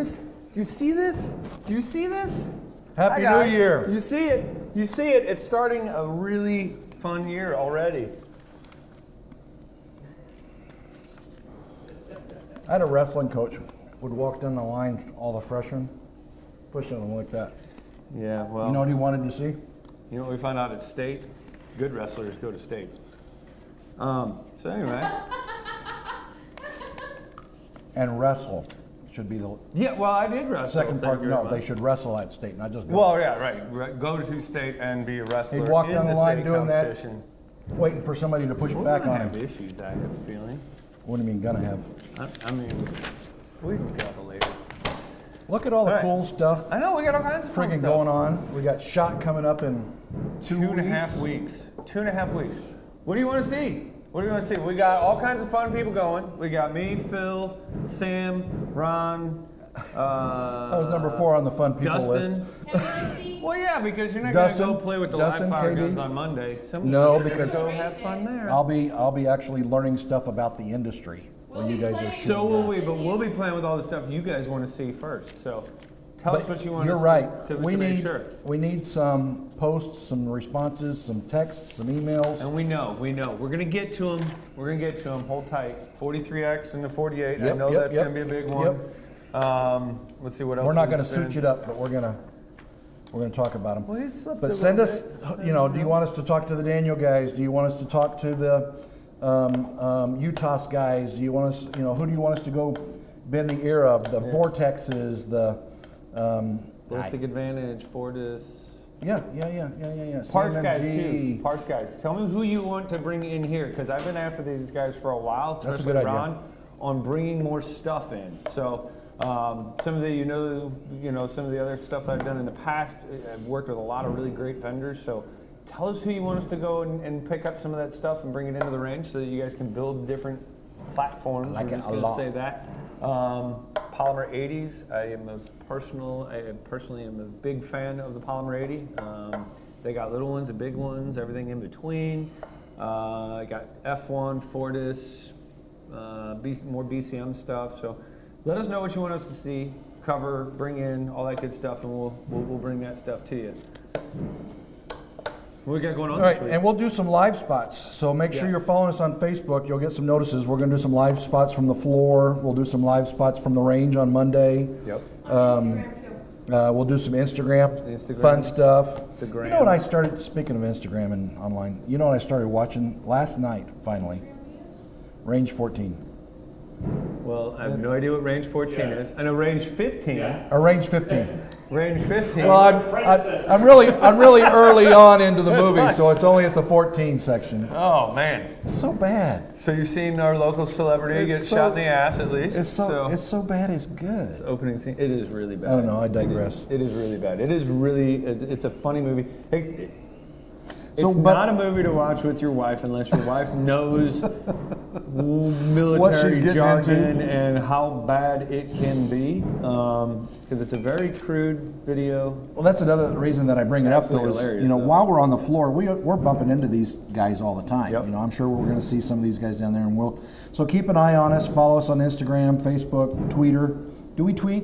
this? Do you see this? Do you see this? Happy Hi, guys. New Year. You see it? You see it? It's starting a really fun year already. I had a wrestling coach would walk down the line, all the freshmen, pushing them like that. Yeah, well, You know what he wanted to see? you know what we found out at state? Good wrestlers go to state. So anyway. And wrestle should be the Yeah, well, I did wrestle. second thank part. you No, very they much. should wrestle at state, not just go. Well, yeah, right. Go to state and be a wrestler. He'd walk in down the line state doing that. competition. Waiting for somebody to push We're back gonna on have him. issues, I have a feeling. What do you mean gonna have? I mean, we can get it later. Look at all the All right. cool stuff I know, we got all kinds of fun freaking stuff. going on. We got SHOT coming up in 2.5 weeks. 2.5 weeks. What do you want to see? What do you want to see? We got all kinds of fun people going. We got me, Phil, Sam, Ron. That was number 4 on the fun people Dustin. list. Well, yeah, because you're not Dustin, going to go play with the Dustin, live fire KB. guns on Monday. No, Somebody's because gonna go have fun there. I'll be actually learning stuff about the industry when you guys are shooting. So will we, but we'll be playing with all the stuff you guys want to see first. So tell us But what you want you're to right. see. We to make need sure. we need some posts, some responses, some texts, some emails. And we know. We're going to get to them. We're going to get to them. Hold tight. 43X and the 48. I Yep, know yep, that's yep. going to be a big one. Let's see what else. We're not going going to suit it up, but we're going to talk about them. Well, he slipped But a send little us, bit. you know, do you want us to talk to the Daniel guys? Do you want us to talk to the UTOS guys? Do you want us, you know, who do you want us to go bend the ear of? The Vortexes, the Ballistic Advantage, Fortis. yeah. Parts guys CMMG. too. Parts guys. Tell me who you want to bring in here, because I've been after these guys for a while. That's a especially good idea. Ron, on bringing more stuff in. So some of the some of the other stuff I've done in the past. I've worked with a lot of really great vendors. So tell us who you want us to go and pick up some of that stuff and bring it into the range, so that you guys can build different platforms. I like We're it just a gonna lot. say that. Polymer 80s. I personally am a big fan of the Polymer 80. They got little ones and big ones, everything in between. I got F1, Fortis, more BCM stuff. So let us know what you want us to see, cover, bring in, all that good stuff, and we'll bring that stuff to you. What we got going on All right, this week? and we'll do some live spots. So make sure Yes. you're following us on Facebook. You'll get some notices. We're going to do some live spots from the floor. We'll do some live spots from the range on Monday. Yep. We'll do some Instagram, Instagram, fun stuff. the gram. You know what I started, speaking of Instagram and online, you know what I started watching last night, finally? Range 14. Well, I have no idea what range 14 is. I know range 15. Or Range 15. Range 15. Well, I'm really early on into the movie, so it's only at the 14 section. Oh man! It's so bad. So you've seen our local celebrity get It's shot in the ass, at least. It's so bad. It's good. Opening scene. It is really bad. I don't know. I digress. It is really bad. It is really. It's a funny movie. It's but- not a movie to watch with your wife unless your wife knows What military she's getting jargon into. and how bad it can be. Because it's a very crude video. Well, that's another reason that I bring it up, though, Absolutely is, hilarious, you know, though. while we're on the floor, we're bumping into these guys all the time. Yep. You know, I'm sure we're going to see some of these guys down there, and so keep an eye on us. Follow us on Instagram, Facebook, Twitter. Do we tweet?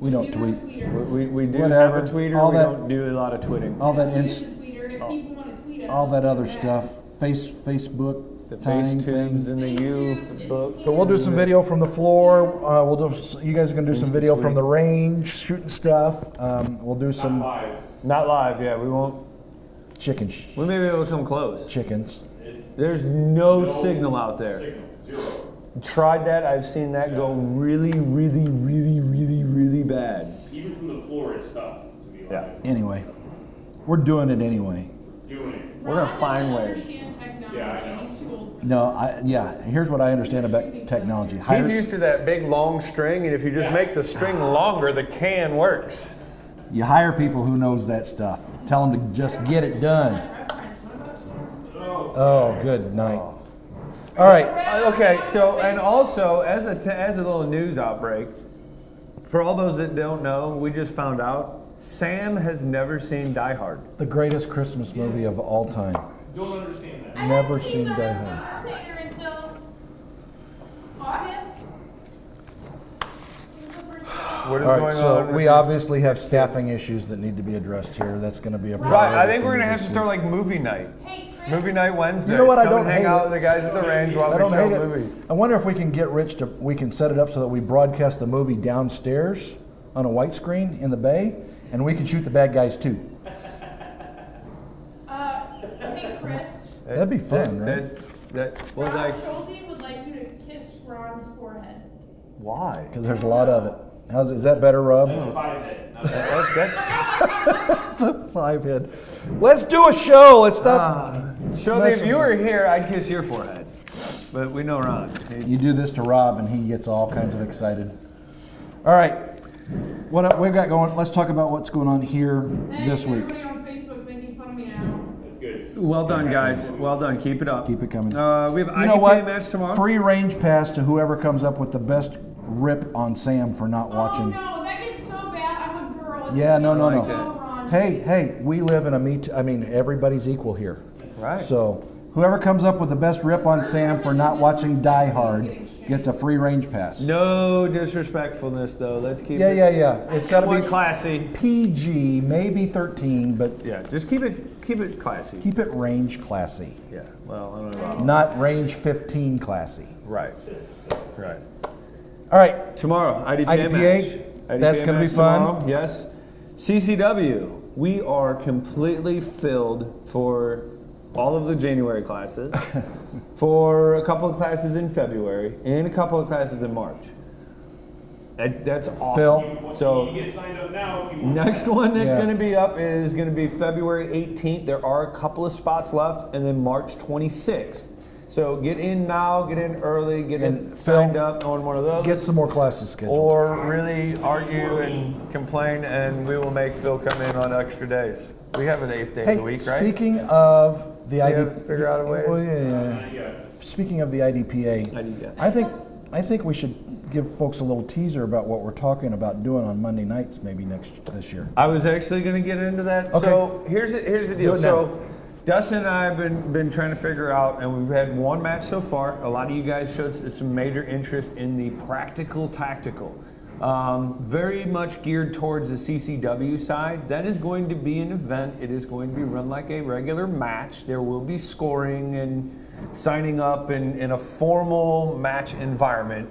We don't tweet. We do Whatever. have a tweeter. All we that- don't do a lot of twitting. All that Use the tweeter if people want to tweet us. all that other stuff. Facebook The time face thing. tubes and the U book. But we'll do some video from the floor. You guys are going to do some video from the range, shooting stuff. We'll do some Not live, yeah. We won't. chickens. We may be able to come close. Chickens. There's no signal out there. Tried that. I've seen that go really, really, really, really, really bad. Even from the floor, it's tough to be Yeah. Anyway, we're doing it anyway. doing it. We're gonna find ways. Understand technology. Yeah, I know. He's too old for No, here's what I understand about technology. He's used to that big long string, and if you just make the string longer, the can works. You hire people who knows that stuff. Tell them to just get it done. reference. What about Oh, good night. All right. Okay, so and also as a little news outbreak, for all those that don't know, we just found out Sam has never seen Die Hard. The greatest Christmas movie of all time. Don't understand that. Never seen Die Hard. Terminator until August. It was the first What is All going right, so on? with we these- obviously have staffing issues that need to be addressed here. That's going to be a Right, priority. I think for we're you gonna have to this start week. like movie night. Hey, Chris. Movie night Wednesday. You know what? I Come don't and hang hate out it. with the guys at the range while I we don't show hate movies. it. I wonder if we can get Rich to, we can set it up so that we broadcast the movie downstairs on a white screen in the bay, and we can shoot the bad guys too. Hey, Chris. That'd be fun, right? That was Rob like, Schulte would like you to kiss Ron's forehead. why? Because there's a lot of it. Is that better, Rob? That's a 5-head. That's, It's a 5-head. Let's do a show. Let's stop. Shelby, if you were here, I'd kiss your forehead. But we know Ron. You do this to Rob, and he gets all kinds of excited. All right, what we've got going? Let's talk about what's going on here Hey, this week. everybody on Facebook's making fun of me now. That's good. Well done, guys. Well done. Keep it up. Keep it coming. We have an You know IDPA what? match tomorrow. Free range pass to whoever comes up with the best rip on Sam for not Oh watching. no, that gets so bad. I'm a girl. It's Yeah, no, no, so no. Ron. Hey, we live in everybody's equal here. Right. So whoever comes up with the best rip on Sam for not watching Die Hard gets a free range pass. No disrespectfulness, though. Let's keep Yeah, it. yeah. It's got to More be classy. PG, maybe 13, but Yeah, just keep it classy. keep it range classy. Yeah. Well, I don't know about Not range 15 classy. Right. Right. All right, Tomorrow, IDPA, IDPA, match. that's gonna be match fun. tomorrow, yes. CCW, we are completely filled for all of the January classes, for a couple of classes in February, and a couple of classes in March. That's awesome. Phil? So You get signed up now if you want. next one that's Yeah. going to be up is going to be February 18th. There are a couple of spots left, and then March 26th. So get in now, get in early, get And in Phil, signed up on one of those. get some more classes scheduled. Or really argue and complain, and we will make Phil come in on extra days. We have an 8th day Hey, of the week, right? speaking of the have to IDPA, figure out a way. Well, yeah. Speaking of the IDPA, IDPA. I think we should give folks a little teaser about what we're talking about doing on Monday nights, maybe this year. I was actually going to get into that. Okay. So here's the deal. Do it So now. Dustin and I have been trying to figure out, and we've had one match so far. A lot of you guys showed some major interest in the practical tactical. Very much geared towards the CCW side. That is going to be an event. It is going to be run like a regular match. There will be scoring and signing up in a formal match environment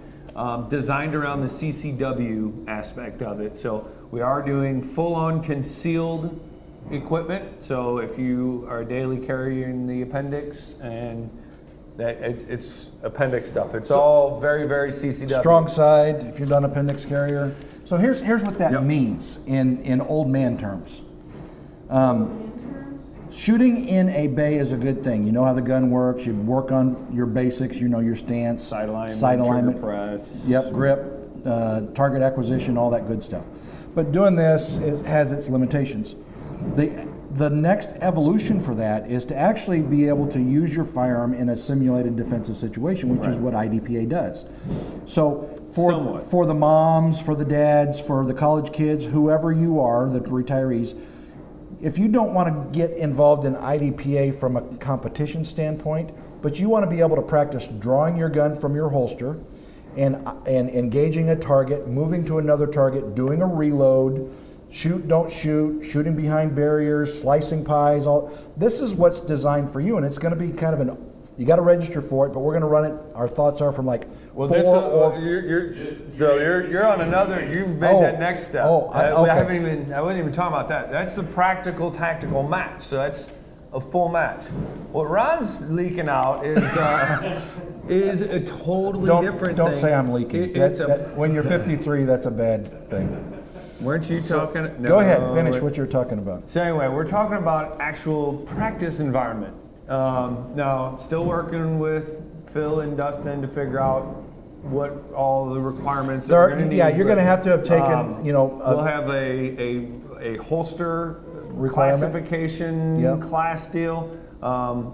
designed around the CCW aspect of it. So we are doing full-on concealed equipment. So if you are a daily carrier in the appendix, and that it's appendix stuff. It's all very, very CCW. Strong side, if you're done appendix carrier. So here's what that Yep. means in old man terms. Shooting in a bay is a good thing. You know how the gun works. You work on your basics. You know your stance, Side alignment, alignment, trigger press. Yep, grip, target acquisition, all that good stuff. But doing this has its limitations. The next evolution for that is to actually be able to use your firearm in a simulated defensive situation, which is what IDPA does. So Somewhat. for the moms, for the dads, for the college kids, whoever you are, the retirees, if you don't want to get involved in IDPA from a competition standpoint, but you want to be able to practice drawing your gun from your holster and engaging a target, moving to another target, doing a reload, shoot, don't shoot, shooting behind barriers, slicing pies, all this is what's designed for you, and it's going to be kind of you got to register for it, but we're going to run it. Our thoughts are from like Well, 4 this or you're on another. You've made Oh. that next step. I I wasn't even talking about that. That's the practical tactical match. So that's a full match. What Ron's leaking out is a totally different don't thing. say I'm leaking. It's When you're 53, that's a bad thing. weren't you talking? No, Go ahead, finish what you're talking about. So anyway, we're talking about actual practice environment. Now, still working with Phil and Dustin to figure out what all the requirements that we're going to need. Yeah, you're going to have to have taken, We'll have a holster Requirement. classification Yep. class deal.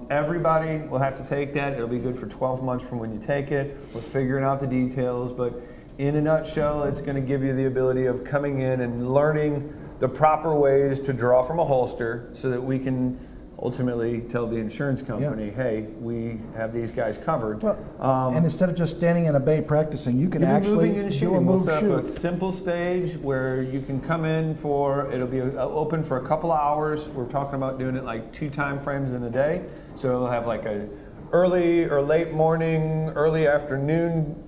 Everybody will have to take that. It'll be good for 12 months from when you take it. We're figuring out the details, but in a nutshell, it's going to give you the ability of coming in and learning the proper ways to draw from a holster so that we can ultimately tell the insurance company, hey, we have these guys covered. Well, and instead of just standing in a bay practicing, you can You'll be actually moving and do a shooting. We'll move set up a shoot. simple stage where you can come in for, it'll be open for a couple of hours. We're talking about doing it like 2 time frames in a day. So it'll have like a early or late morning, early afternoon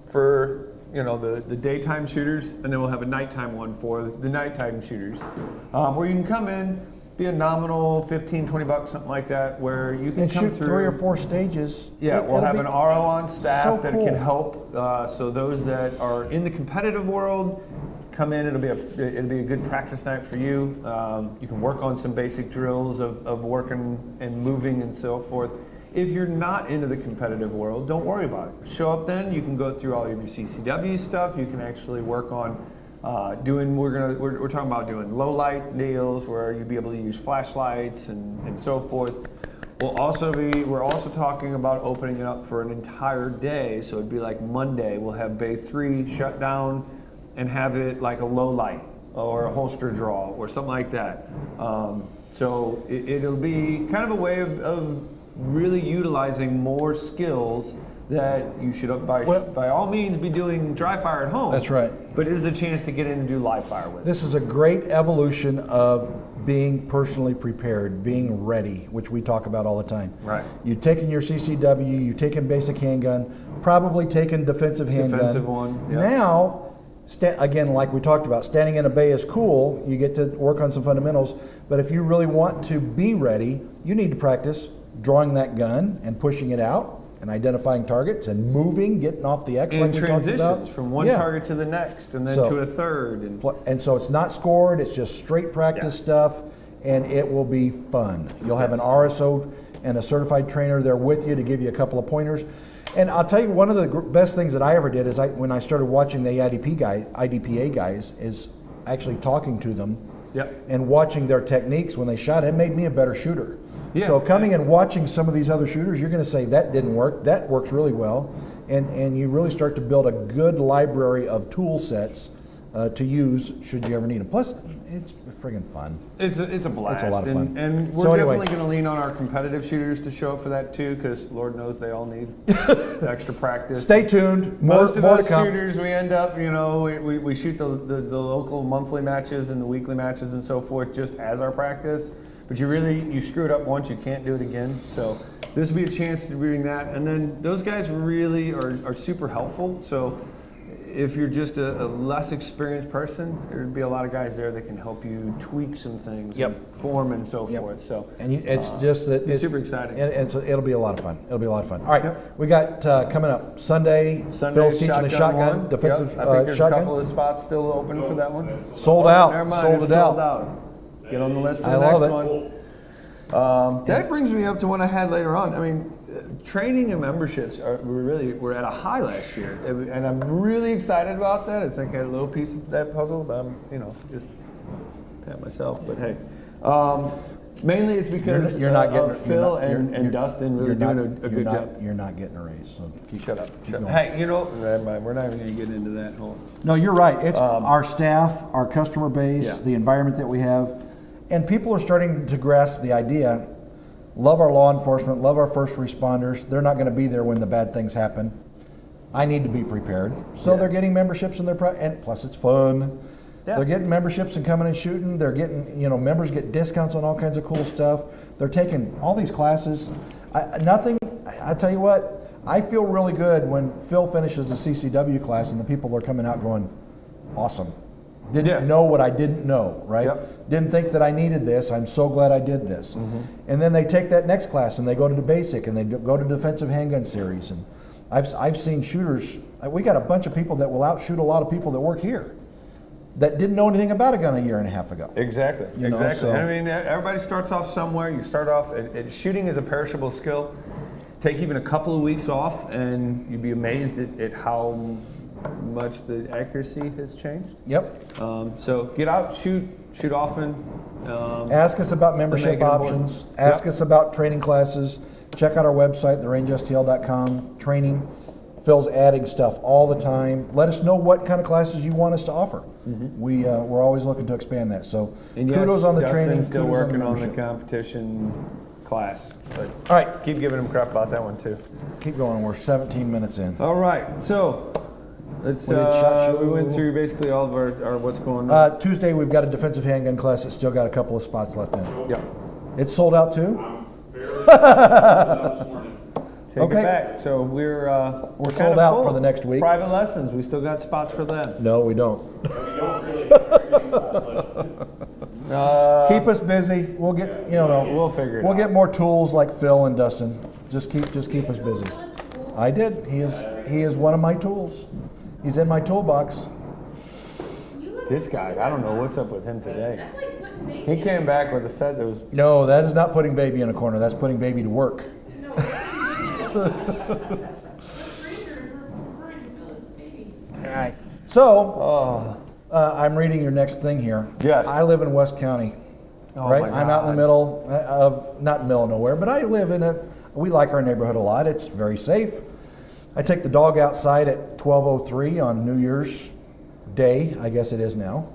for the daytime shooters, and then we'll have a nighttime one for the nighttime shooters, where you can come in, be a nominal $15-20, something like that, where you can And come shoot through 3 or 4 stages. Yeah, we'll It'll have be an RO on staff so that cool. can help. So those that are in the competitive world come in. It'll be a good practice night for you. You can work on some basic drills of working and moving and so forth. If you're not into the competitive world, don't worry about it. Show up then. You can go through all of your CCW stuff. You can actually work on we're talking about doing low light deals where you'll be able to use flashlights and so forth. We're also talking about opening it up for an entire day. So it'd be like Monday, we'll have Bay 3 shut down and have it like a low light or a holster draw or something like that. So it'll be kind of a way of really utilizing more skills that you should by all means be doing dry fire at home. That's right. But it is a chance to get in and do live fire with. This is a great evolution of being personally prepared, being ready, which we talk about all the time. Right. You've taken your CCW, you've taken basic handgun, probably taken defensive handgun. Defensive one, yep. Now, again, like we talked about, standing in a bay is cool. You get to work on some fundamentals. But if you really want to be ready, you need to practice drawing that gun and pushing it out and identifying targets and moving, getting off the X And like we talked about. transitions from one target to the next and then So- to a third. And so it's not scored, it's just straight practice stuff, and it will be fun. You'll have an RSO and a certified trainer there with you to give you a couple of pointers. And I'll tell you, one of the best things that I ever did is when I started watching the IDPA guys, is actually talking to them and watching their techniques when they shot. It made me a better shooter. Yeah. So coming and watching some of these other shooters, you're going to say, that didn't work, that works really well. And you really start to build a good library of tool sets to use should you ever need them. Plus, it's friggin' fun. It's a blast. It's a lot of fun. And we're So anyway. definitely going to lean on our competitive shooters to show up for that too, because Lord knows they all need extra practice. Stay tuned. Most of more us to come. shooters, we end up, we shoot the local monthly matches and the weekly matches and so forth just as our practice. But you screw it up once, you can't do it again. So this will be a chance to bring that. And then those guys really are super helpful. So if you're just a less experienced person, there'd be a lot of guys there that can help you tweak some things, and form and so forth. So and it's just that it's super exciting. And it'll be a lot of fun. It'll be a lot of fun. All right, we got coming up Sunday. Phil's teaching a shotgun, one. defensive I think there's shotgun. a couple of spots still open for that one. Sold out. Never mind, Sold it's it sold out. out. Get on the list for I the love next it. one. That brings me up to one I had later on. I mean, training and memberships were at a high last year, and I'm really excited about that. I think I had a little piece of that puzzle, but I'm just pat myself. But hey, mainly it's because You're not getting Phil and Dustin really doing a good job. You're not getting a raise, so Shut up. going. Hey, never mind. We're not even going to get into that whole. No, you're right. It's our staff, our customer base, Yeah. the environment that we have, and people are starting to grasp the idea. Love our law enforcement, love our first responders. They're not going to be there when the bad things happen. I need to be prepared. So they're getting memberships and and plus it's fun. Yeah. They're getting memberships and coming and shooting. They're getting, members get discounts on all kinds of cool stuff. They're taking all these classes. I tell you what, I feel really good when Phil finishes the CCW class and the people are coming out going, awesome. Didn't know what I didn't know, right? Yep. Didn't think that I needed this. I'm so glad I did this. And then they take that next class and they go to the basic and they go to defensive handgun series. And I've seen shooters. We got a bunch of people that will outshoot a lot of people that work here that didn't know anything about a gun a year and a half ago. Exactly. You know, exactly. so- I mean, everybody starts off somewhere. You start off. Shooting is a perishable skill. Take even a couple of weeks off, and you'd be amazed at how much the accuracy has changed. Yep. So get out, shoot often. Ask us about make membership it important. options. Ask Yep. us about training classes. Check out our website, therangestl.com. Training. Phil's adding stuff all the time. Let us know what kind of classes you want us to offer. We're always looking to expand that. So And yes, kudos on the Dustin's training. Still kudos working on the membership. competition class. But All right, keep giving him crap about that one too. keep going. We're 17 minutes in. All right, so let's. We did shot show. We went through basically all of our what's going on. Tuesday, we've got a defensive handgun class that's still got a couple of spots left in. Yeah. It's sold out too? I'm very this morning. Take Okay. it back. So we're sold kinda out full. for the next week. Private lessons. We still got spots for them. No, we don't. We don't really but Keep us busy. We'll get, We'll figure it we'll out. get more tools like Phil and Dustin. Just keep us busy. I did. He is one of my tools. He's in my toolbox. This guy, I don't know what's up with him today. That's like putting baby. He came back with a set that was. No, that is not putting baby in a corner. That's putting baby to work. No, it's putting baby. The freezers were ready to fill his baby. All right. So, Oh, I'm reading your next thing here. Yes. I live in West County. oh Right? my I'm out in the God. middle of, not in the middle of nowhere, but I live in we like our neighborhood a lot. It's very safe. I take the dog outside at 12:03 on New Year's Day, I guess it is now,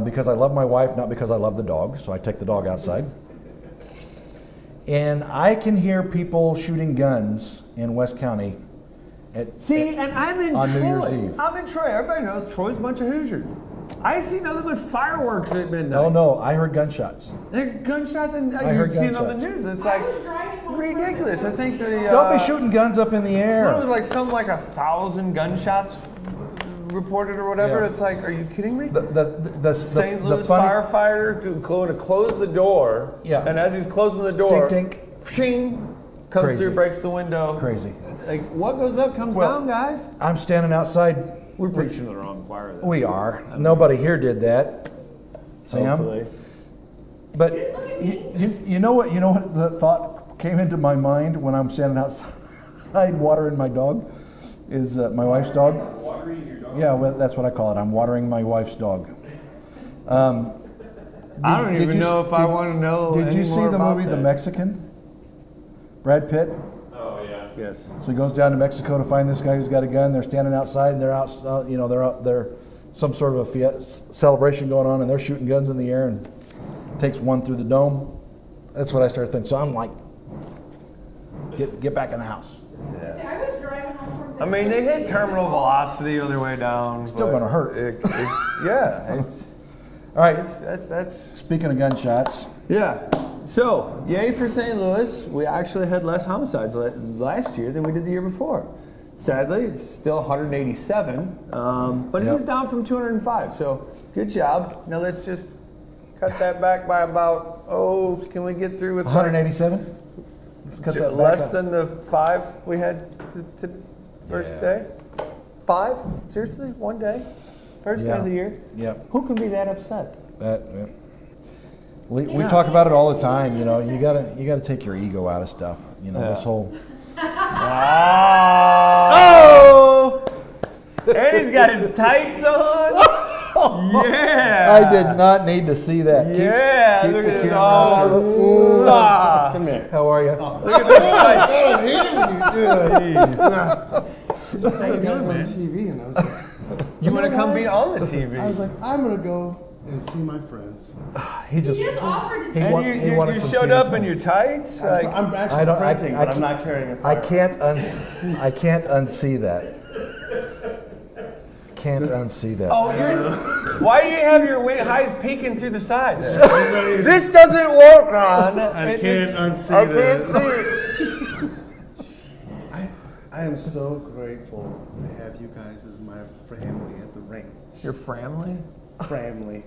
because I love my wife, not because I love the dog. So I take the dog outside. And I can hear people shooting guns in West County. See, and I'm in On Troy. New Year's Eve. I'm in Troy. Everybody knows Troy's a bunch of Hoosiers. I see nothing but fireworks at midnight. Oh no, I heard gunshots. They're gunshots, and I you heard see it on the gunshots. news. It's I like was driving home from ridiculous. I think the Don't be shooting guns up in the It air. was like something like 1,000 gunshots reported or whatever. Yeah. It's like, are you kidding me? The St. the Louis funny, firefighter to close the door. Yeah. And as he's closing the door, Tink, tink. shing, comes Crazy. through, breaks the window. Crazy. Like, what goes up comes Well, down, guys. I'm standing outside. We're preaching to the wrong choir. Though. We are. Nobody here did that, Sam. Hopefully. But you know what? You know what the thought came into my mind when I'm standing outside watering my dog is my wife's dog. watering your dog. Yeah, well, that's what I call it. I'm watering my wife's dog. I don't Did even you know s- if I want to know. Did you any see more the about movie The that. Mexican? Brad Pitt. Oh yeah. Yes. So he goes down to Mexico to find this guy who's got a gun. They're standing outside, and they're out. They're some sort of a celebration going on, and they're shooting guns in the air, and takes one through the dome. That's what I started thinking. So I'm like, get back in the house. See, I was driving home from I mean, they hit terminal velocity on their way down. Still but gonna hurt. Yeah, it's All right. that's Speaking of gunshots, yeah. So, yay for St. Louis. We actually had less homicides last year than we did the year before. Sadly, it's still 187, but it Yep. is down from 205. So, good job. Now let's just cut that back by about, can we get through with 187. Let's cut that back less up. than the 5 we had to first Yeah. day? 5? Seriously? One day? First day Yeah. of the year? Yep. Who can be that upset? Yeah. We talk about it all the time. You know, you gotta take your ego out of stuff. You know, this Yeah. whole. Oh! And he's got his tights on. Yeah. I did not need to see that. Yeah. keep Look the at this. camera Oh, ah. Come here. How are you? Look at this tight. I hated when you do that. Jeez. Just saw you guys on TV, and I was like, You want to come be on the I was TV? like, I'm gonna go and see my friends. He just. He just offered to He take want- And he you wanted some showed TV up time. in your tights? Like, I'm actually I don't- I- printing, I but I'm can't- not carrying a I fire. can't unsee that. Can't unsee that. why do you have your highs peeking through the sides? This doesn't work, Ron. I can't unsee I can't this. see it. I am so grateful to have you guys as my family at the range. Your family? Family.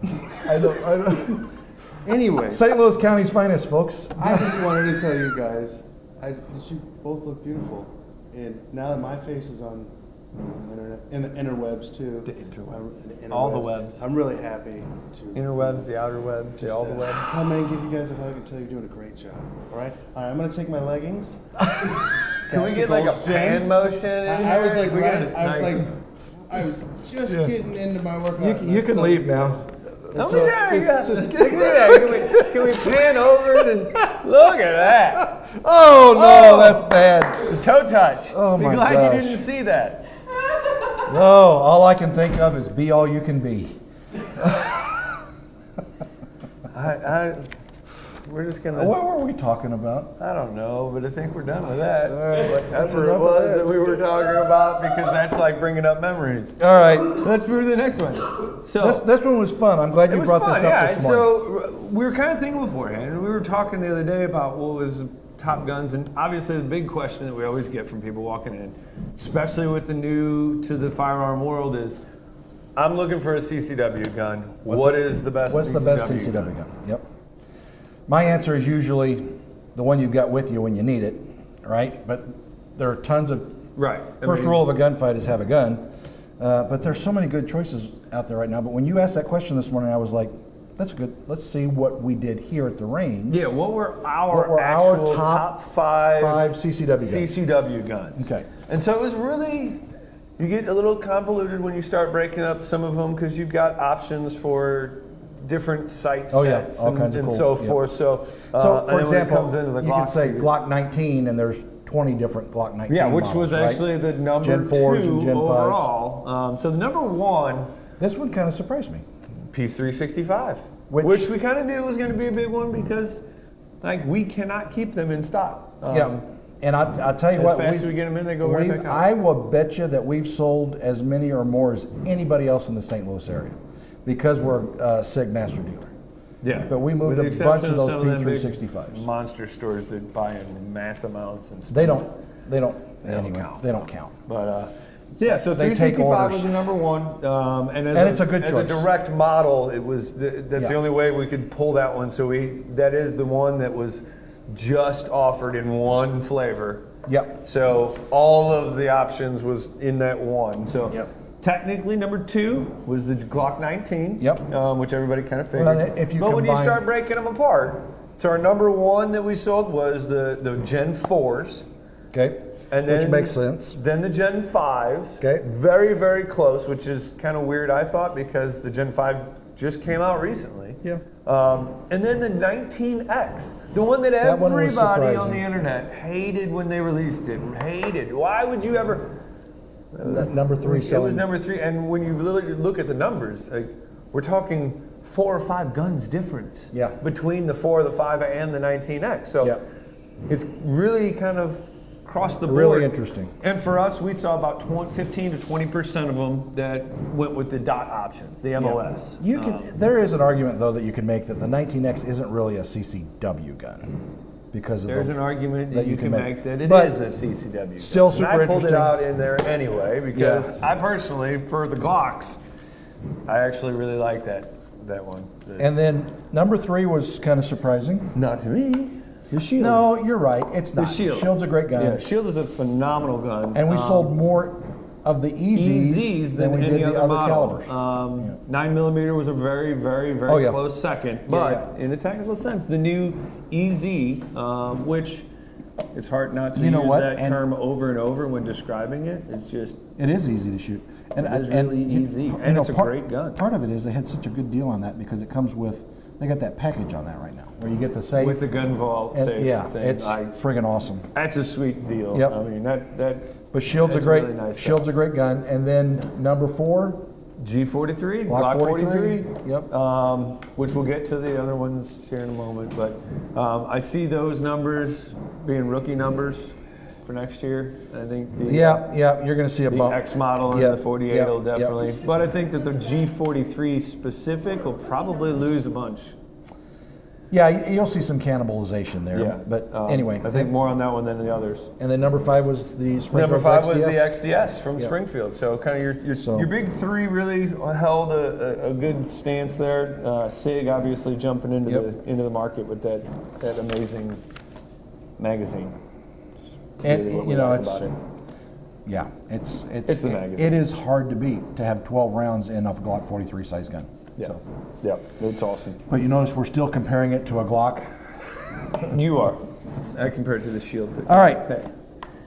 I don't. Anyway, St. Louis County's finest, folks. I just wanted to tell you guys, you both look beautiful, and now that my face is on the internet, in the interwebs too. The interwebs. The All the interwebs, webs. I'm really happy to Interwebs, the outer webs, just all the webs. come in, give you guys a hug, and tell you you're doing a great job. All right, I'm gonna take my leggings. Can we get like a pan motion? I was like, we I was just getting into my workout. You can leave now. How So, many times you got? just- Look at that. Can we pan over and look at that? Oh no, Oh. that's bad. The toe touch. Oh, Be my glad gosh. you didn't see that. No, all I can think of is be all you can be. We're just gonna. What were we talking about? I don't know, but I think we're done with that. All right, that's Whatever it enough of was that. that we were talking about, because that's like bringing up memories. All right. Let's move to the next one. So This one was fun. I'm glad it you was brought fun, this yeah. up this And morning. so we were kind of thinking beforehand, and we were talking the other day about what was Top Guns, and obviously the big question that we always get from people walking in, especially with the new to the firearm world, is I'm looking for a CCW gun. What is the best? What's the best CCW gun? Yep. My answer is usually the one you've got with you when you need it, right? But there are tons of Right. first rule of a gunfight is have a gun. But there's so many good choices out there right now. But when you asked that question this morning, I was like, that's good. Let's see what we did here at the range. Yeah, what were our actual top five CCW guns? CCW guns? Okay. And so it was really, you get a little convoluted when you start breaking up some of them, because you've got options for different sight Oh, yeah, sets all and, kinds of and cool, so yeah. forth. So, So, and for then when it example, comes into the you Glock could say series- Glock 19, and there's 20 different Glock 19 Yeah, which models, was right? actually the number Gen 4s two and Gen 5s. overall. So the number one, This one kind of surprised me. P365, Which- we kind of knew was going to be a big one, because like we cannot keep them in stock. Yeah, and I'll tell you as what, fast as we get them in, they go right back out. I will bet you that we've sold as many or more as anybody else in the St. Louis area, because we're a SIG master dealer. Yeah, But we moved with the a exception bunch of those some them big P365s. monster stores that buy in mass amounts and They don't don't count. They don't count. But yeah, so they take 365 orders. was the number one, and And it's a good as choice. a direct model, it was that's Yeah. the only way we could pull that one. So that is the one that was just offered in one flavor. Yep. So all of the options was in that one. So Yep. technically, number two was the Glock 19. Yep. Which everybody kind of figured. Well, if you but when you combine- start breaking them apart, so our number one that we sold was the Gen 4s. Okay. And Which then- makes sense. Then the Gen 5s. Okay. Very, very close, which is kind of weird, I thought, because the Gen 5 just came out recently. Yeah. And then the 19X, the one that That one was everybody on surprising. the internet hated when they released it. Hated. Why would you ever? Number three It was selling. number three, and when you literally look at the numbers, like, we're talking 4 or 5 guns difference. Yeah. Between the 4, the 5, and the 19X. So Yeah. it's really kind of across the board. Really interesting. And for us, we saw about 15 to 20% of them that went with the dot options, the MOS. You can. There is an argument though that you can make that the 19X isn't really a CCW gun because of There's the, an argument that that you can make that it But is a CCW. still gun. super and I pulled interesting. it out in there anyway because Yes. I personally, for the Glocks, I actually really like that one. And then number 3 was kind of surprising. Not to me. The Shield. No, you're right. It's the not. Shield. Shield's a great gun, Yeah, Shield is a phenomenal gun. and we sold more of the EZs than we any did the other model. calibers. 9mm was a very, very, very Oh, yeah. close second. Yeah, But yeah. in a technical sense, the new EZ, which it's hard not to You know use what? that And- term over and over when describing it. It's just It is easy to shoot, and It is really easy, and it's a great gun. Part of it is they had such a good deal on that because it comes with. They got that package on that right now, where you get the safe with the gun vault and safe yeah, thing. it's friggin' awesome. That's a sweet deal. Yep. I mean that. But Shield's a that's great really nice Shield's a great gun, and then number 4, G43, Glock Glock 43. Yep. Which we'll get to the other ones here in a moment. But I see those numbers being rookie numbers for next year. I think the Yeah, you're going to see a the bump. X model and Yep, the 48 yep, will yep. definitely. But I think that the G43 specific will probably lose a bunch. Yeah, you'll see some cannibalization there. Yeah. But anyway, I think more on that one than the others. and then number 5 was the Springfield Number 5 was XDS. the XDS from Yep. Springfield. So kind of So- your big three really held a good stance there. SIG obviously jumping into Yep. the market with that amazing magazine. And Really what we you know, like it's about it. yeah, it's It's the magazine. it is hard to beat to have 12 rounds in a Glock 43 size gun. Yeah, So. yeah, it's awesome. But you notice we're still comparing it to a Glock. You are. I compare it to the Shield. But All right. okay.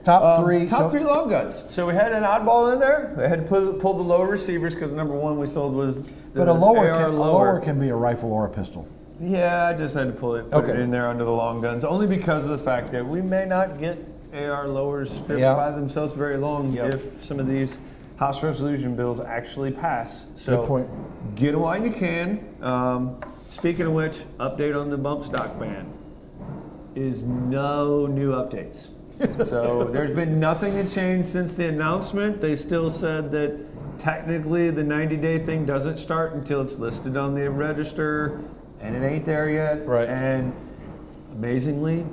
Top 3. Top 3 long guns. So we had an oddball in there. We had to pull the lower receivers because number 1 we sold was the But a lower AR can, a lower can be a rifle or a pistol. Yeah, I just had to put Okay. it in there under the long guns, only because of the fact that we may not get AR lowers stripped Yeah. by themselves very long Yep. if some of these House resolution bills actually pass. So Good point. get them while you can. Speaking of which, update on the bump stock ban is no new updates. So there's been nothing that changed since the announcement. They still said that technically the 90-day thing doesn't start until it's listed on the register, and it ain't there yet. Right. And amazingly,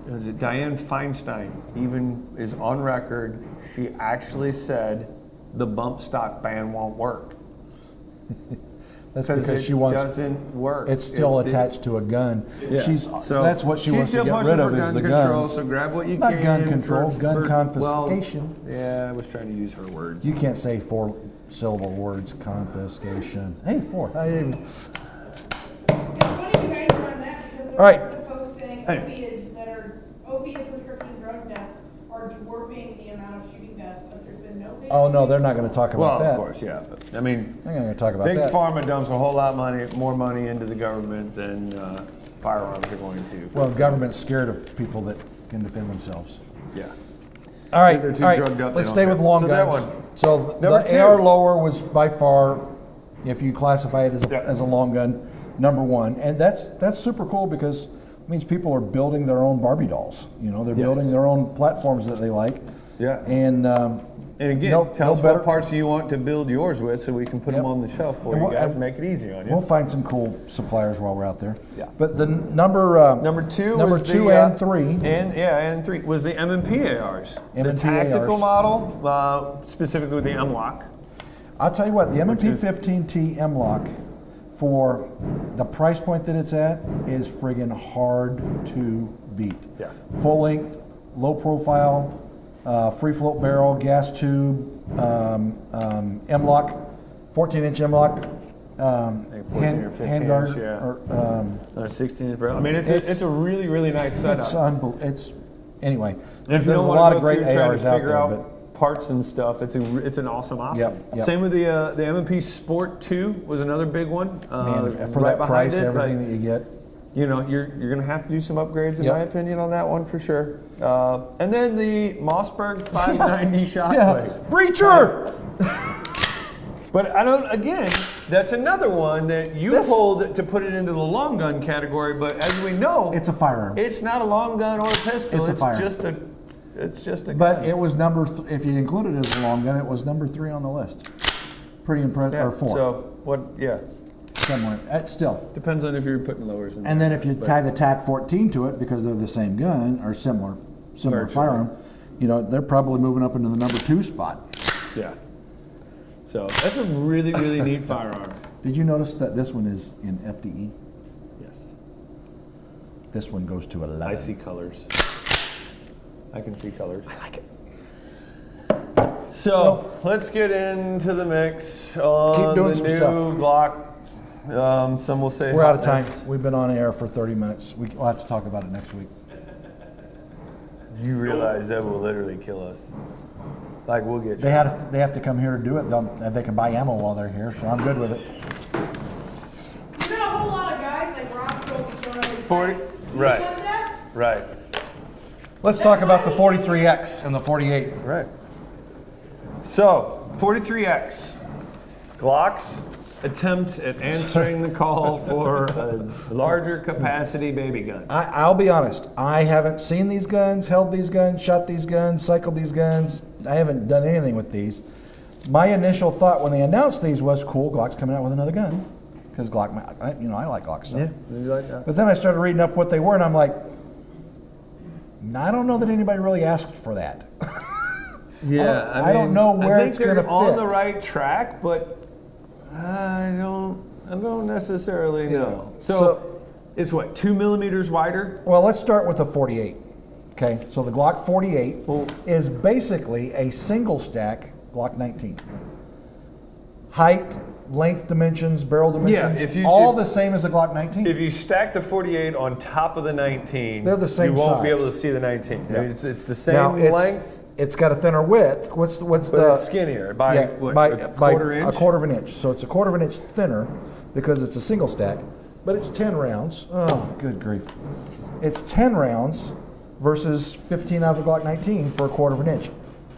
was it Dianne Feinstein even is on record? She actually said the bump stock ban won't work. That's because she wants. Doesn't work. It's still It- attached to a gun. Yeah. So That's what she she's wants to still get pushing rid of for is gun the control, guns. So grab what you Not can. gun control, gun well, confiscation. yeah, I was trying to use her words. You can't say 4-syllable words. Confiscation. Hey, 4. I didn't even- It's funny you guys are on that because there All right. was a post saying Hey. opiate prescription drug deaths are dwarfing the amount of shooting deaths, but there's been no. Oh no, they're not going to talk Well, about that. of course, yeah. But, I mean, They're not going to talk about big that. pharma dumps a whole lot more money into the government than firearms are going to. Well, government's scared of people that can defend themselves. Yeah. All right, they're too all right. drugged up, they Let's don't stay care. with long So that guns. one. So Number the 2. AR lower was by far, if you classify it as a, Yeah. as a long gun, number 1, and that's super cool because it means people are building their own Barbie dolls. You know, they're Yes. building their own platforms that they like. Yeah. And And again, tell us what parts you want to build yours with so we can put them Yep. on the shelf for And you we'll- guys and and make it easy on you. we'll find some cool suppliers while we're out there. Yeah. But the number Number 2 number was 2 the, and 3. and 3 was the M&P ARs. The M&P tactical ARs. model, specifically the M-LOK. I'll tell you what, the Which is- M&P15T M-LOK, for the price point that it's at, is friggin' hard to beat. Yeah. Full length, low profile, free float barrel, gas tube, M-LOK, 14-inch M-LOK, think 14 or 15 handguard, inch, yeah. or, 16-inch barrel. I mean, it's It's- a really, really nice setup. it's anyway. And if There's you a don't want lot to of go great through trying ARs to out figure there, out but parts and stuff, it's an awesome option. Yep. Same with the M&P Sport 2 was another big one. man, for right that behind price, it, everything but, that you get. you know, you're going to have to do some upgrades, in Yep. my opinion, on that one for sure. And then the Mossberg 590 shotgun. Yeah, breacher. But I don't. Again, that's another one that you This- hold to put it into the long gun category. But as we know, It's a firearm. it's not a long gun or a pistol. It's a firearm. It's just a. But gun. it was if you include it as a long gun, it was number 3 on the list. Pretty impressive, Yeah, or 4, So what? Yeah, somewhere. Still. depends on if you're putting lowers in. And there. then if you But- tie the TAC 14 to it, because they're the same gun or similar Virtually. firearm, you know, they're probably moving up into the number 2 spot. Yeah. So that's a really, really neat firearm. Did you notice that this one is in FDE? Yes. This one goes to 11. I see colors. I can see colors. I like it. So let's get into the mix on Keep doing the some new stuff. Glock. Some will say We're out of time. hotness. We'll been on air for 30 minutes. We'll have to talk about it next week. You realize that will literally kill us. Like we'll get. They have to come here to do it. They can buy ammo while they're here, so I'm good with it. There's been a whole lot of guys like Rob Schultz showing up his 40 sites. right. You know that? Right. Let's talk about the 43X and the 48. Right. So 43X, Glock's attempt at answering the call for a larger capacity baby gun. I'll be honest. I haven't seen these guns, held these guns, shot these guns, cycled these guns. I haven't done anything with these. My initial thought when they announced these was, cool, Glock's coming out with another gun. Because Glock, I like Glock stuff. you like that? But then I started reading up what they were, and I'm like, I don't know that anybody really asked for that. Yeah, I don't know where I think it's they're gonna on fit. the right track, but I don't necessarily know. So it's what, 2 millimeters wider? Well, let's start with the 48. Okay, so the Glock 48 Well- is basically a single stack Glock 19. Height, length dimensions, barrel dimensions, if you- all if- the same as the Glock 19. If you stack the 48 on top of the 19, They're the same you won't be size. able to see the 19. Yeah. It's the same now, length, it's got a thinner width. What's but the it's skinnier by, yeah, what, by, a by quarter inch? a quarter of an inch. So it's a quarter of an inch thinner because it's a single stack, but it's 10 rounds. Oh, good grief. It's 10 rounds versus 15 out of the Glock 19 for a quarter of an inch.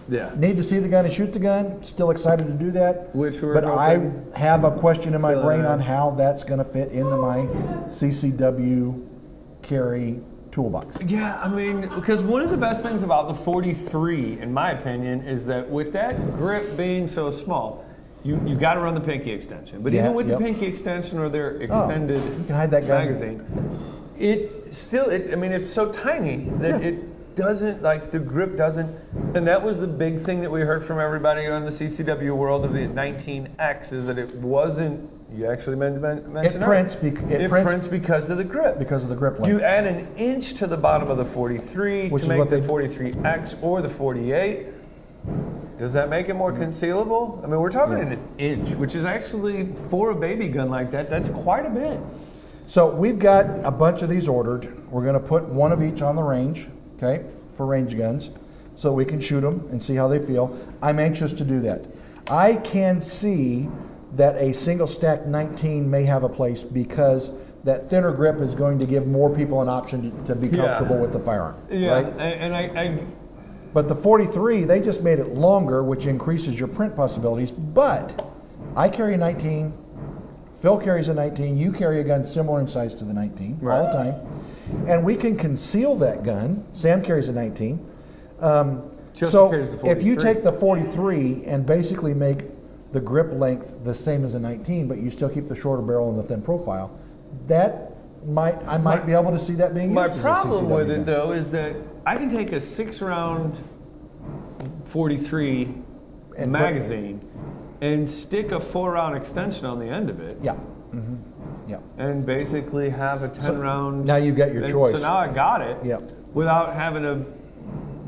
Yeah. Need to see the gun and shoot the gun. Still excited to do that. Which we're but I hoping- have a question in my Fill it brain in. on how that's going to fit into my CCW carry toolbox. Yeah, I mean, because one of the best things about the 43, in my opinion, is that with that grip being so small, you've got to run the pinky extension. But Yeah, even with yep. the pinky extension or their extended you can hide that gun. magazine, it's so tiny that Yeah. it doesn't, like, the grip doesn't. And that was the big thing that we heard from everybody on the CCW world of the 19X, is that it wasn't, you actually meant to mention It prints it prints because of the grip. because of the grip length. You add an inch to the bottom of the 43 Which to is make what the they- 43X or the 48. Does that make it more concealable? I mean, we're talking an inch, which is actually, for a baby gun like that, that's quite a bit. So we've got a bunch of these ordered. We're going to put one of each on the range, okay, for range guns, so we can shoot them and see how they feel. I'm anxious to do that. I can see that a single stack 19 may have a place because that thinner grip is going to give more people an option to be Yeah. comfortable with the firearm. Yeah, Right? and I But the 43, they just made it longer, which increases your print possibilities. But I carry a 19. Phil carries a 19. You carry a gun similar in size to the 19 all Right. the time. And we can conceal that gun. Sam carries a 19. Justin So carries the if you 43. take the 43 and basically make the grip length the same as a 19, but you still keep the shorter barrel and the thin profile, I might be able to see that being used my as a problem CCW with it gun. though is that I can take a 6-round 43 And magazine and stick a 4-round extension on the end of it. Yeah. Mm-hmm. Yeah. And basically have a 10-round. now you've got your and choice. So now I got it. Yep. Without having to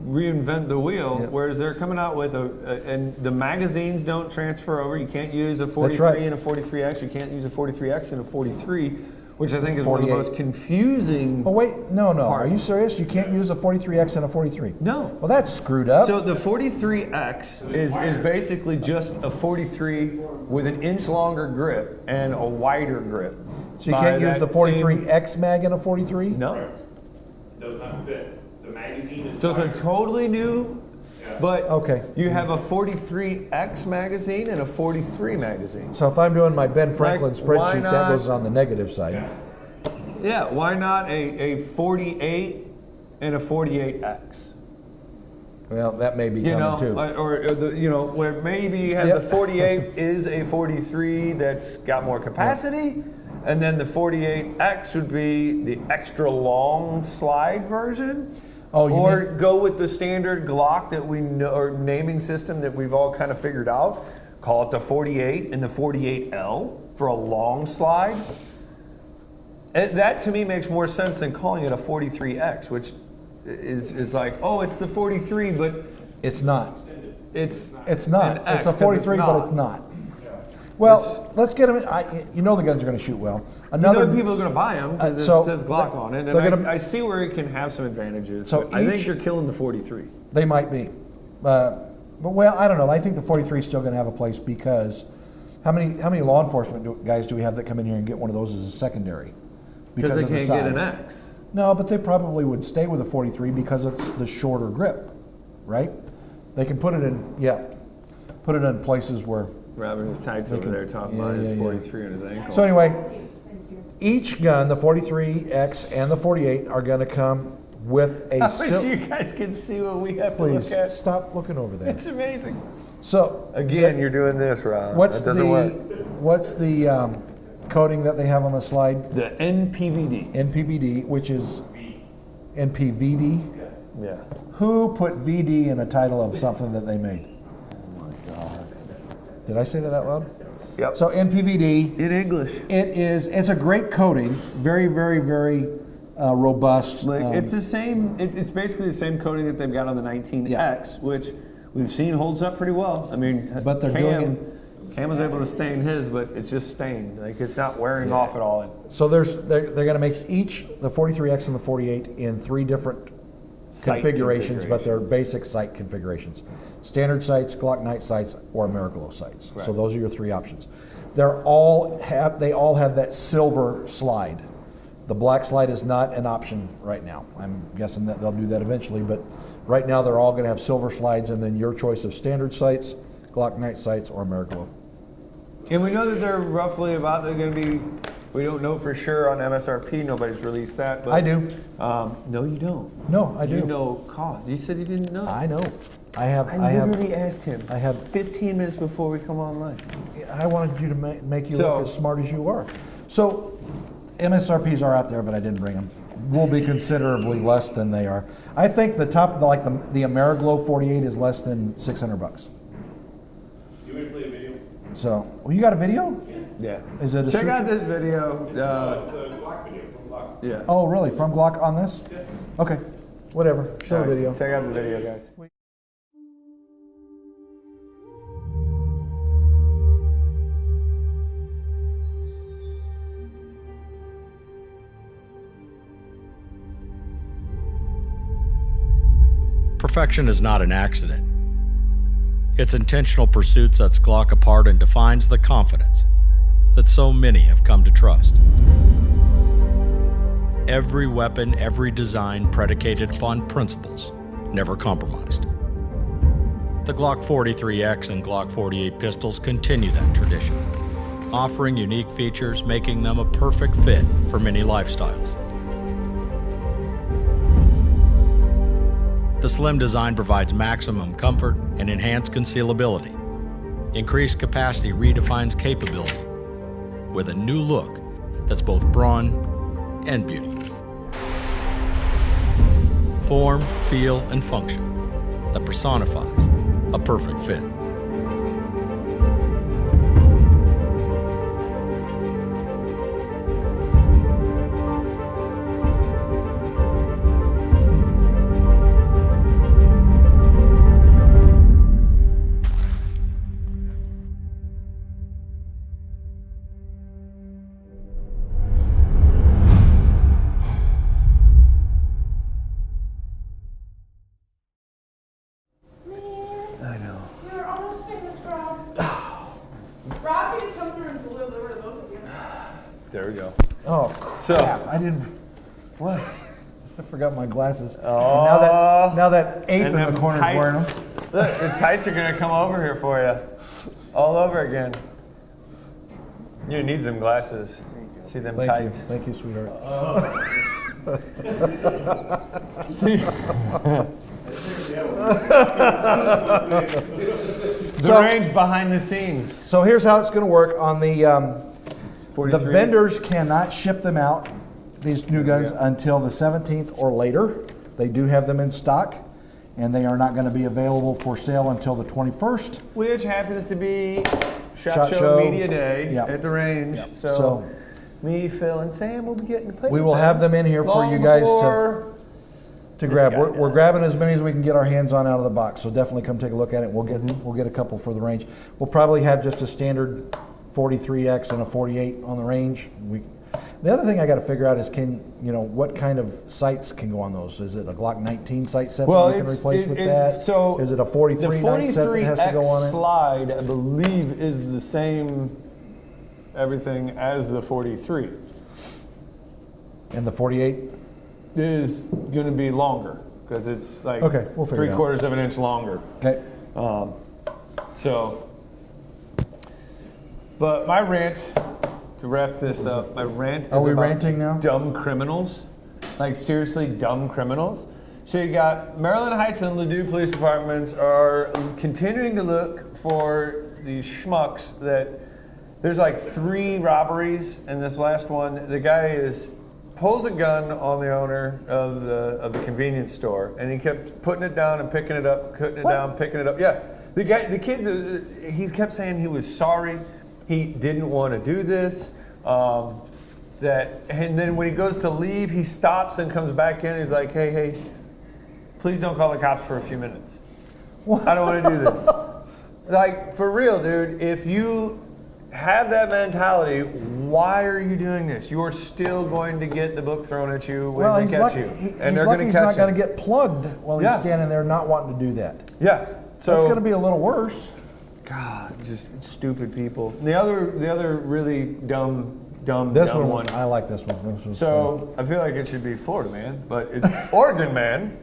reinvent the wheel. Yep. Whereas they're coming out with and the magazines don't transfer over. You can't use a 43 right. and a 43X. You can't use a 43X and a 43, which I think is one of the 48. most confusing. Oh wait, no. Are Part. you serious? You can't use a 43X and a 43? No. Well, that's screwed up. So the 43X is basically just a 43 with an inch longer grip and a wider grip. So you By can't use that the 43X mag in a 43? No. It does not fit. The magazine is So it's a wider. totally new, but Okay. you have a 43X magazine and a 43 magazine. So if I'm doing my Ben Franklin Like, why spreadsheet, that not- goes on the negative side. Yeah. Yeah, why not a 48 and a 48X? Well, that may be You know, coming too. where maybe you have Yep. the 48 is a 43 that's got more capacity, and then the 48X would be the extra long slide version. Oh, you or mean- go with the standard Glock that we know, or naming system that we've all kind of figured out. Call it the 48 and the 48L for a long slide. And that to me makes more sense than calling it a 43X, which is like, oh, it's the 43, but It's not. it's not. an X It's a 'cause 43, but it's not. Well, let's get them. You know the guns are going to shoot well. Another people are going to buy them because so it says Glock on it, they're and gonna- I see where it can have some advantages. So So I think each- you're killing the 43. They might be. But well, I don't know. I think the 43 is still going to have a place because how many law enforcement guys do we have that come in here and get one of those as a secondary? Because they of the can't get an size. X. No, but they probably would stay with a 43 because it's the shorter grip, right? They can put it in places where. Robin is tight over can- there talking yeah, about his yeah, yeah. 43 on his ankle. So anyway, each gun, the 43X and the 48, are going to come with I a. wish you guys could see what we have to Please look at. stop looking over there. It's amazing. So Again, you're doing this, Rob. what's That doesn't work. what's the coding that they have on the slide? The NPVD. NPVD, which is NPVD. Yeah. Who put VD in a title of something that they made? Did I say that out loud? Yep. So NPVD, in English. it's a great coating, very, very, very robust. Like it's the same. It's basically the same coating that they've got on the 19X, which we've seen holds up pretty well. I mean, But they're doing Cam was able to stain his, but it's just stained. Like it's not wearing off at all. So they're going to make each the 43X and the 48 in 3 different Sight configurations, but they're configurations. basic sight configurations: standard sights, Glock night sights, or Ameriglo sights. So Right. those are your 3 options. They all have that silver slide, The black slide is not an option right now. I'm guessing that they'll do that eventually, but right now they're all going to have silver slides, and then your choice of standard sights, Glock night sights, or Ameriglow. And we know that they're roughly about, they're going to be, we don't know for sure on MSRP, nobody's released that. But, I do. No, you don't. No, I do. You know cost. You said you didn't know. I know. I literally asked him. I have 15 minutes before we come online. I wanted you to make you So- look as smart as you are. So MSRPs are out there, but I didn't bring them. Will be considerably less than they are. I think the top, like the Ameriglow 48 is less than $600. You want to play a video? So, well, you got a video? Yeah. Is it a Check out suture? this video. It's a Glock video from Glock. Yeah. Oh, really? From Glock on this? Yeah. Okay, whatever. Show the video. Check out the video, guys. Perfection is not an accident. It's intentional pursuit sets Glock apart and defines the confidence that so many have come to trust. Every weapon, every design predicated upon principles, never compromised. The Glock 43X and Glock 48 pistols continue that tradition, offering unique features, making them a perfect fit for many lifestyles. The slim design provides maximum comfort and enhanced concealability. Increased capacity redefines capability with a new look that's both brawn and beauty. Form, feel, and function that personifies a perfect fit. I know. You're almost famous, Rob. Rob, you just come through and deliver the both of you. There we go. Oh, So- crap. I didn't. What? I forgot my glasses. Oh. And now that ape And in the them corner is wearing tights. them. Look, the tights are gonna come over here for you. All over again. You need some glasses. See them Thank you. tights. Thank you, sweetheart. The So- range behind the scenes. So here's how it's going to work on the 43. vendors cannot ship them out, these new guns, until the 17th or later. They do have them in stock, and they are not going to be available for sale until the 21st. Which happens to be SHOT SHOT Show Show. Media Day Yep. at the range. Yep. So, So- me, Phil, and Sam will be getting to play We with will them have them in here for long you guys before- to grab. guy We're does. grabbing as many as we can get our hands on out of the box, so definitely come take a look at it. We'll get a couple for the range. We'll probably have just a standard 43X and a 48 on the range. The other thing I got to figure out is what kind of sights can go on those? Is it a Glock 19 sight set that you can replace with that? So is it a 43 night set that has to go on the 43X it? slide, I believe, is the same everything as the 43. And the 48? Is going to be longer because it's like Okay, we'll figure it out. 3/4 of an inch longer. Okay. So, but my rant, to wrap this up, my rant Are is we about ranting now? dumb criminals. Like seriously dumb criminals. So you got Maryland Heights and Ladue police departments are continuing to look for these schmucks that there's like 3 robberies in this last one. The guy pulls a gun on the owner of the convenience store, and he kept putting it down and picking it up, putting it down, picking it up. Yeah, the kid, he kept saying he was sorry, he didn't want to do this. And then when he goes to leave, he stops and comes back in. He's like, hey, please don't call the cops for a few minutes. I don't want to do this. Like, for real, dude, if you have that mentality, why are you doing this? You're still going to get the book thrown at you when they He's catch lucky, you. he's And they're lucky going he's to not catch going to him. get plugged while he's Yeah. standing there not wanting to do that. Yeah. So That's going to be a little worse. God, just stupid people. The other really dumb dumb This dumb one, I like this one. This one's So I feel like it should be Florida man, but it's Oregon man.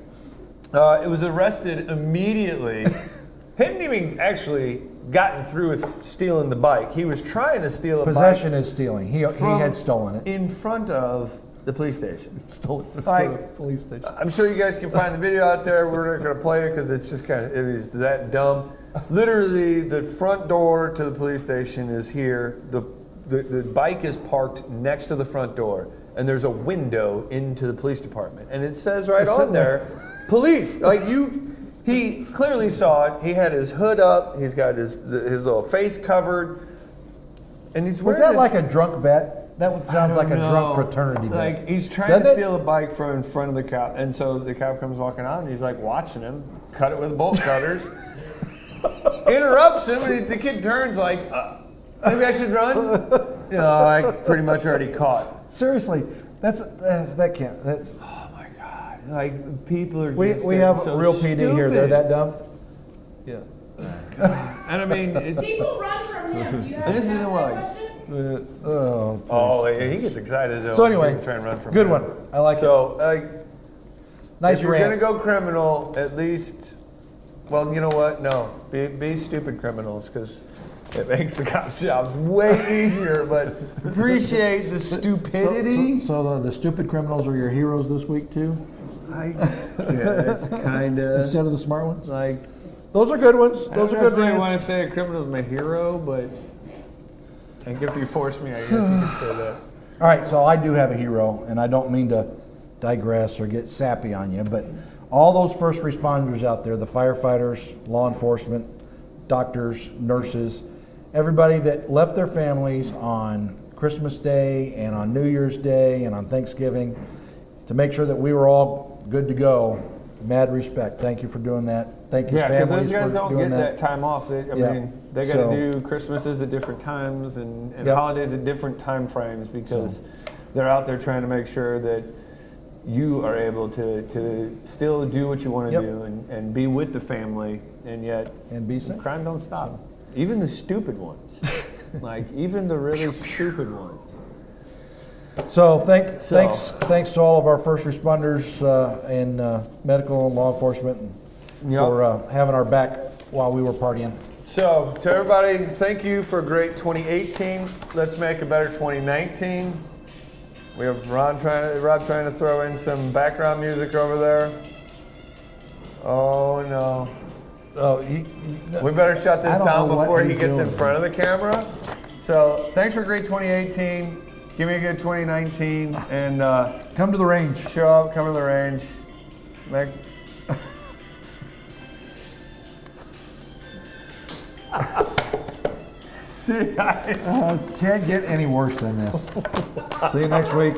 It was arrested immediately. Hadn't even actually gotten through with stealing the bike. He was trying to steal a Possession bike is stealing. He from had stolen it. in front of the police station. Stolen it Like- from the police station. I'm sure you guys can find the video out there. We're not going to play it because it's just kind of, it is that dumb. Literally, the front door to the police station is here. The bike is parked next to the front door, and there's a window into the police department. And it says right It's on sitting there, police. Like he clearly saw it. He had his hood up. He's got his little face covered. And he's Was wearing that like a drunk bet? That sounds like a drunk fraternity bet. Like he's trying Doesn't to it? steal a bike from in front of the cop, and so the cop comes walking out, and he's like watching him cut it with bolt cutters. Interrupts him, and the kid turns like, maybe I should run. You know, I pretty much already caught. Seriously, that can't. That's Oh my god! Like people are. we just have so real PD here. They're stupid. that dumb. Yeah. And I mean, People run from him. Do you have And this to isn't ask what that I- question? Oh. oh, he gets excited. Though, So anyway, people try and run from good him. one. I like So, it. Nice if you're rant. gonna go criminal, at least, well, you know what? No, be stupid criminals because it makes the cops' jobs way easier. But appreciate the stupidity. So the stupid criminals are your heroes this week too, I guess kind of instead of the smart ones. like. Those are good ones. Those are good I want to rants. say a criminal is my hero, but I think if you force me, I guess you could say that. All right, so I do have a hero, and I don't mean to digress or get sappy on you, but all those first responders out there, the firefighters, law enforcement, doctors, nurses, everybody that left their families on Christmas Day and on New Year's Day and on Thanksgiving to make sure that we were all good to go. Mad respect. Thank you for doing that. Thank your Yeah, because families those guys for don't doing get that. that time off. I Yeah. mean, they got to So- do Christmases at different times and Yep. holidays at different time frames because they're out there trying to make sure that you are able to still do what you want to Yep. do and be with the family, and yet And be safe. crime don't stop. Even the stupid ones, like even the really stupid ones. So thanks to all of our first responders and medical and law enforcement Yep. for having our back while we were partying. So, to everybody, thank you for a great 2018. Let's make a better 2019. We have Rob trying to throw in some background music over there. Oh no. Oh, We better shut this I don't down know what before he he's gets in doing. front of the camera. So, thanks for a great 2018. Give me a good 2019 and come to the range. show up, come to the range. Make See you guys. Can't get any worse than this. See you next week.